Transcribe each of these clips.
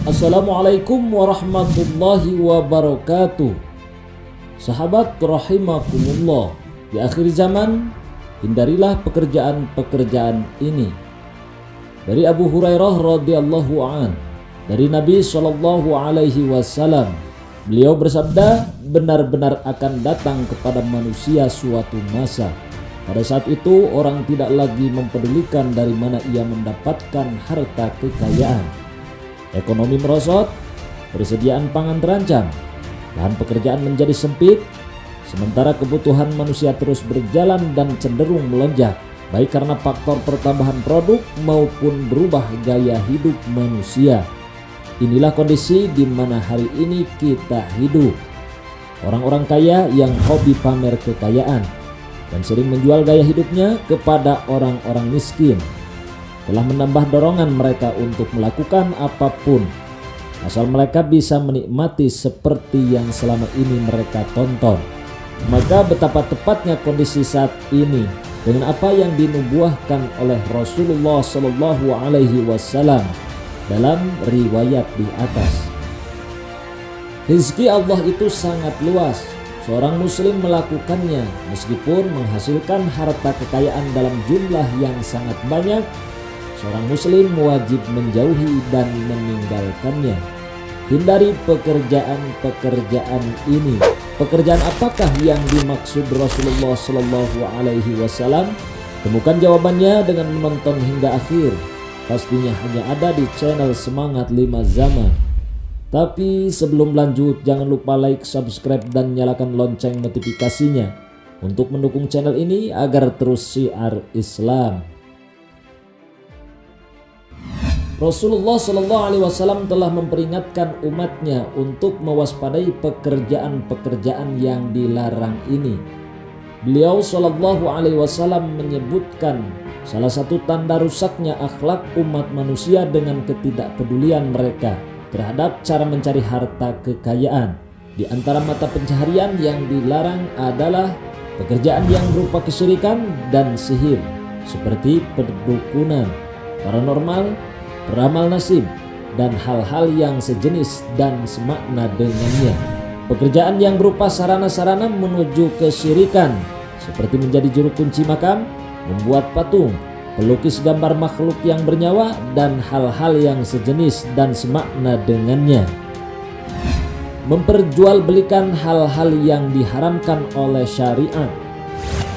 Assalamualaikum warahmatullahi wabarakatuh. Sahabat rahimakumullah, di akhir zaman hindarilah pekerjaan-pekerjaan ini. Dari Abu Hurairah radhiyallahu an, dari Nabi sallallahu alaihi wasallam, beliau bersabda, benar-benar akan datang kepada manusia suatu masa. Pada saat itu orang tidak lagi mempedulikan dari mana ia mendapatkan harta kekayaan. Ekonomi merosot, persediaan pangan terancam, lahan pekerjaan menjadi sempit, sementara kebutuhan manusia terus berjalan dan cenderung melonjak, baik karena faktor pertambahan produk maupun berubah gaya hidup manusia. Inilah kondisi di mana hari ini kita hidup. Orang-orang kaya yang hobi pamer kekayaan dan sering menjual gaya hidupnya kepada orang-orang miskin telah menambah dorongan mereka untuk melakukan apapun asal mereka bisa menikmati seperti yang selama ini mereka tonton. Maka betapa tepatnya kondisi saat ini dengan apa yang dinubuahkan oleh Rasulullah Shallallahu Alaihi Wasallam dalam riwayat di atas. Rezeki Allah itu sangat luas. Seorang muslim melakukannya meskipun menghasilkan harta kekayaan dalam jumlah yang sangat banyak. Seorang muslim wajib menjauhi dan meninggalkannya. Hindari pekerjaan-pekerjaan ini. Pekerjaan apakah yang dimaksud Rasulullah Shallallahu Alaihi Wasallam? Temukan jawabannya dengan menonton hingga akhir. Pastinya hanya ada di channel Semangat 5 Zaman. Tapi sebelum lanjut, jangan lupa like, subscribe, dan nyalakan lonceng notifikasinya untuk mendukung channel ini agar terus syiar Islam. Rasulullah Shallallahu Alaihi Wasallam telah memperingatkan umatnya untuk mewaspadai pekerjaan-pekerjaan yang dilarang ini. Beliau Shallallahu Alaihi Wasallam menyebutkan salah satu tanda rusaknya akhlak umat manusia dengan ketidakpedulian mereka terhadap cara mencari harta kekayaan. Di antara mata pencaharian yang dilarang adalah pekerjaan yang berupa kesyirikan dan sihir, seperti perdukunan, paranormal, peramal nasib, dan hal-hal yang sejenis dan semakna dengannya. Pekerjaan yang berupa sarana-sarana menuju kesyirikan, seperti menjadi juru kunci makam, membuat patung, pelukis gambar makhluk yang bernyawa, dan hal-hal yang sejenis dan semakna dengannya. Memperjualbelikan hal-hal yang diharamkan oleh syariat,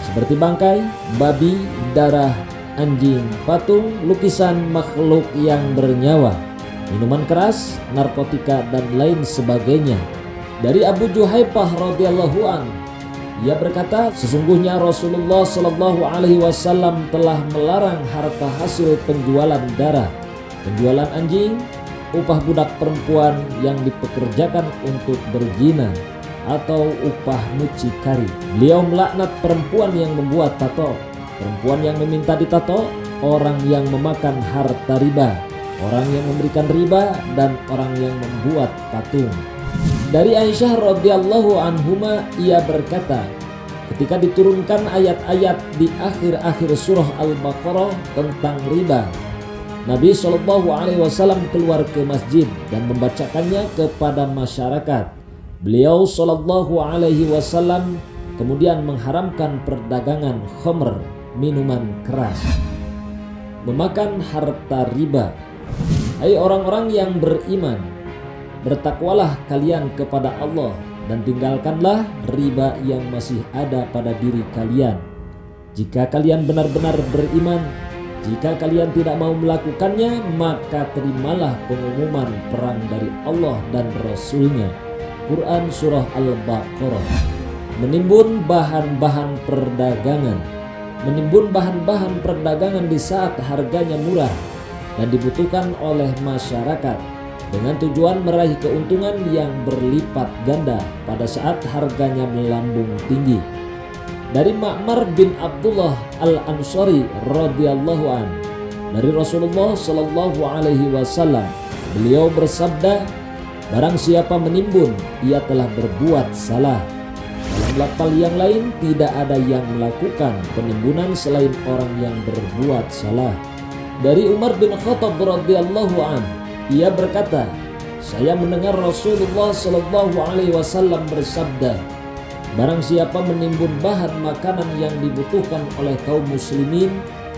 seperti bangkai, babi, darah, anjing, patung, lukisan makhluk yang bernyawa, minuman keras, narkotika, dan lain sebagainya. Dari Abu Juhaifah radhiyallahu an, ia berkata, sesungguhnya Rasulullah Shallallahu Alaihi Wasallam telah melarang harta hasil penjualan darah, penjualan anjing, upah budak perempuan yang dipekerjakan untuk berzina, atau upah mucikari. Beliau melaknat perempuan yang membuat tato, perempuan yang meminta ditato, orang yang memakan harta riba, orang yang memberikan riba, dan orang yang membuat patung. Dari Aisyah radhiyallahu anhuma, ia berkata, ketika diturunkan ayat-ayat di akhir-akhir surah Al-Baqarah tentang riba, Nabi Shallallahu Alaihi Wasallam keluar ke masjid dan membacakannya kepada masyarakat. Beliau Shallallahu Alaihi Wasallam kemudian mengharamkan perdagangan khamr, minuman keras, memakan harta riba. Hai orang-orang yang beriman, bertakwalah kalian kepada Allah dan tinggalkanlah riba yang masih ada pada diri kalian. Jika kalian benar-benar beriman, jika kalian tidak mau melakukannya, maka terimalah pengumuman perang dari Allah dan Rasul-Nya. Quran Surah Al-Baqarah. Menimbun bahan-bahan perdagangan. Menimbun bahan-bahan perdagangan di saat harganya murah dan dibutuhkan oleh masyarakat dengan tujuan meraih keuntungan yang berlipat ganda pada saat harganya melambung tinggi. Dari Ma'mar bin Abdullah Al-Ansari radhiyallahu an, dari Rasulullah Shallallahu Alaihi Wasallam, beliau bersabda, barang siapa menimbun, ia telah berbuat salah. Dalam lafal yang lain, tidak ada yang melakukan penimbunan selain orang yang berbuat salah. Dari Umar bin Khattab radhiyallahu an, ia berkata, saya mendengar Rasulullah Shallallahu Alaihi Wasallam bersabda, barang siapa menimbun bahan makanan yang dibutuhkan oleh kaum muslimin,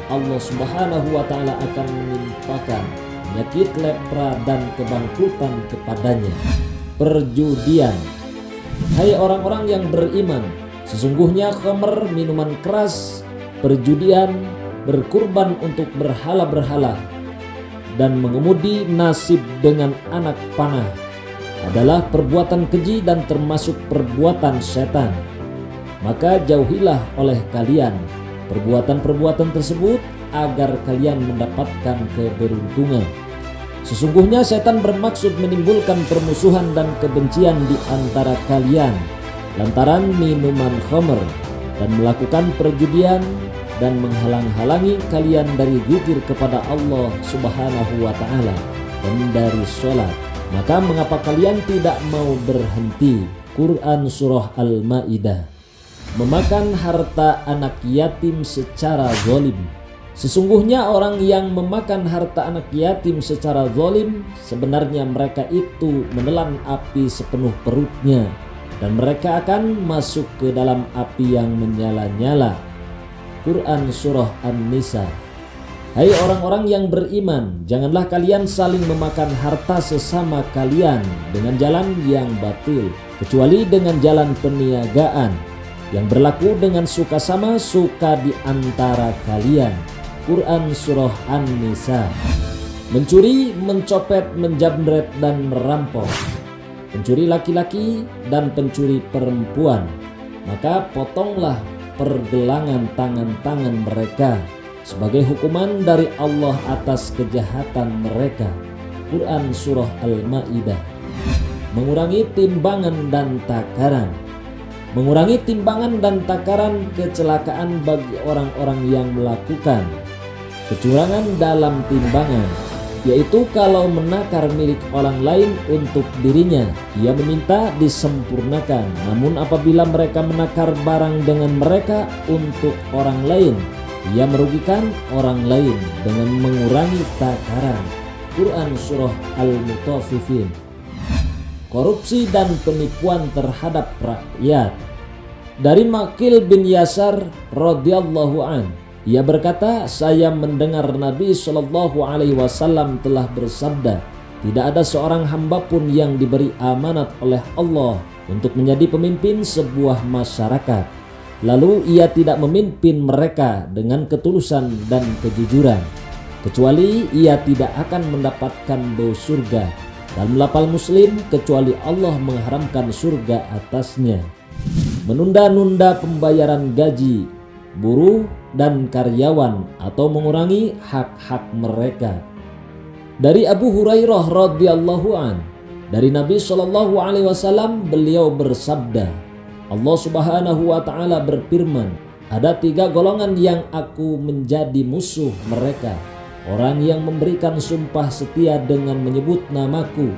Allah Subhanahu wa Ta'ala akan menimpakan penyakit lepra dan kebangkrutan kepadanya. Perjudian. Hai orang-orang yang beriman, sesungguhnya khamr, minuman keras, perjudian, berkurban untuk berhala-berhala, dan mengemudi nasib dengan anak panah adalah perbuatan keji dan termasuk perbuatan setan. Maka jauhilah oleh kalian perbuatan-perbuatan tersebut agar kalian mendapatkan keberuntungan. Sesungguhnya setan bermaksud menimbulkan permusuhan dan kebencian di antara kalian lantaran minuman khamr dan melakukan perjudian dan menghalang-halangi kalian dari zikir kepada Allah Subhanahu wa Ta'ala dan dari sholat. Maka mengapa kalian tidak mau berhenti? Quran Surah Al-Ma'idah. Memakan harta anak yatim secara zalim. Sesungguhnya orang yang memakan harta anak yatim secara zalim, sebenarnya mereka itu menelan api sepenuh perutnya, dan mereka akan masuk ke dalam api yang menyala-nyala. Quran Surah An-Nisa. Hai orang-orang yang beriman, janganlah kalian saling memakan harta sesama kalian dengan jalan yang batil, kecuali dengan jalan peniagaan yang berlaku dengan suka sama suka di antara kalian. Quran Surah An-Nisa. Mencuri, mencopet, menjamret, dan merampok. Pencuri laki-laki dan pencuri perempuan, maka potonglah pergelangan tangan-tangan mereka sebagai hukuman dari Allah atas kejahatan mereka. Quran Surah Al-Ma'idah. Mengurangi timbangan dan takaran. Mengurangi timbangan dan takaran kecelakaan bagi orang-orang yang melakukan kecurangan dalam timbangan, yaitu kalau menakar milik orang lain untuk dirinya, ia meminta disempurnakan. Namun apabila mereka menakar barang dengan mereka untuk orang lain, ia merugikan orang lain dengan mengurangi takaran. Quran Surah Al-Mutaffifin. Korupsi dan penipuan terhadap rakyat. Dari Maqil bin Yasar radhiyallahu an, ia berkata, saya mendengar Nabi Shallallahu Alaihi Wasallam telah bersabda, tidak ada seorang hamba pun yang diberi amanat oleh Allah untuk menjadi pemimpin sebuah masyarakat, lalu ia tidak memimpin mereka dengan ketulusan dan kejujuran, kecuali ia tidak akan mendapatkan bau surga. Dalam lafal Muslim, kecuali Allah mengharamkan surga atasnya. Menunda-nunda pembayaran gaji buruh dan karyawan atau mengurangi hak-hak mereka. Dari Abu Hurairah radhiyallahu an, dari Nabi Shallallahu Alaihi Wasallam, beliau bersabda, Allah Subhanahu wa Ta'ala berfirman, ada 3 golongan yang aku menjadi musuh mereka. Orang yang memberikan sumpah setia dengan menyebut namaku,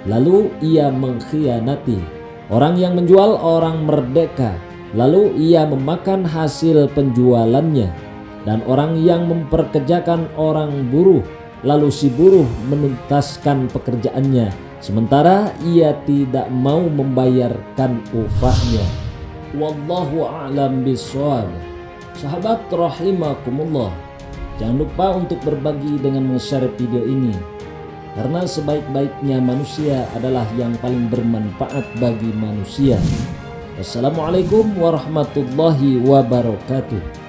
lalu ia mengkhianati. Orang yang menjual orang merdeka, lalu ia memakan hasil penjualannya. Dan orang yang memperkerjakan orang buruh, lalu si buruh menuntaskan pekerjaannya, sementara ia tidak mau membayarkan upahnya. Wallahu a'lam bishawab. Sahabat rahimakumullah, jangan lupa untuk berbagi dengan men-share video ini, karena sebaik-baiknya manusia adalah yang paling bermanfaat bagi manusia. Wassalamualaikum warahmatullahi wabarakatuh.